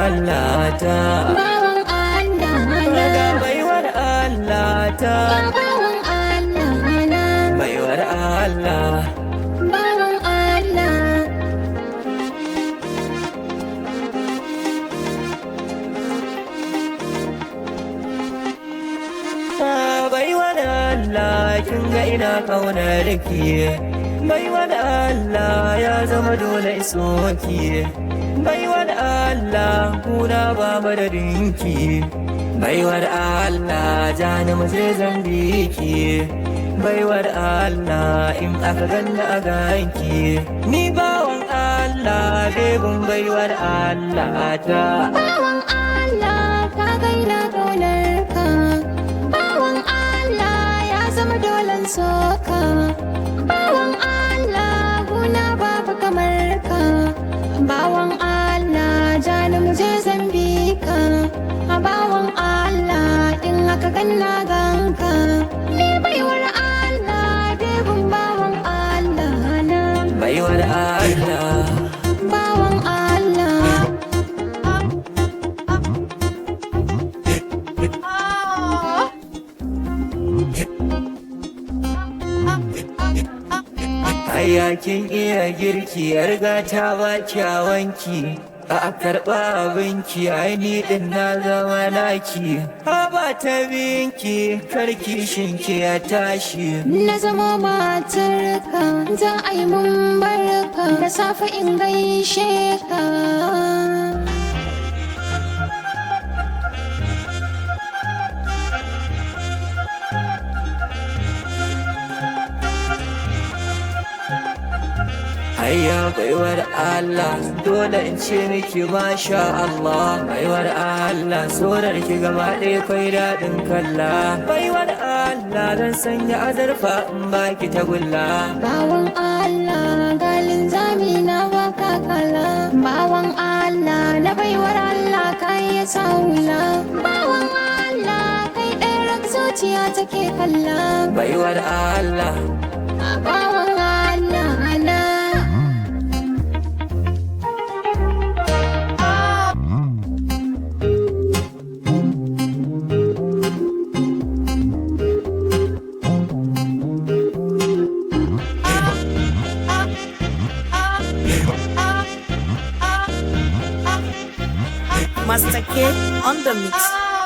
Allah ta, bawan Allah ga na, baiwar Allah ta, bawan Allah na, baiwar Allah. bawan Allah. Baiwar Allah kin ga ina kaunar ki, baiwar Allah ya zama dole isoki, baiwar Allah kuna ba madadinki, baiwar Allah jani mace zan biki, baiwar Allah in aka ganna a ganki, ni bawan Allah bebin baiwar Allah ta. Bawan Allah ka gaina ƙaunar ka, bawan Allah ya zama dolen soka, bawan Allah guna babu kamar ka, bawan Allah jani mu je zambi ka, bawan Allah in aka ganna ganka, ni baiwar Allah bebin bawan Allah na, Baiwar Allah, bawan Allah. kin iya girki yar gata ba kyawanki, a karɓa abinki aini ɗin na zama naki, ba ta binki karki shinki ya tashi. Na zama matarka za a yi mun barka da safe in gaishe ka. Ayya baiwar Allah dole in ce miki masha Allah, baiwar Allah sorar ki gaba ɗaya kwai daɗin kalla, baiwar Allah zan sanya azurfa in baki tagulla. Bawan Allah galin zami na baka kala, bawan Allah na baiwar Allah kai ya saula, bawan Allah kai ɗaya zuciya take kalla, Baiwar Allah, bawan Allah na. Master K on the mix.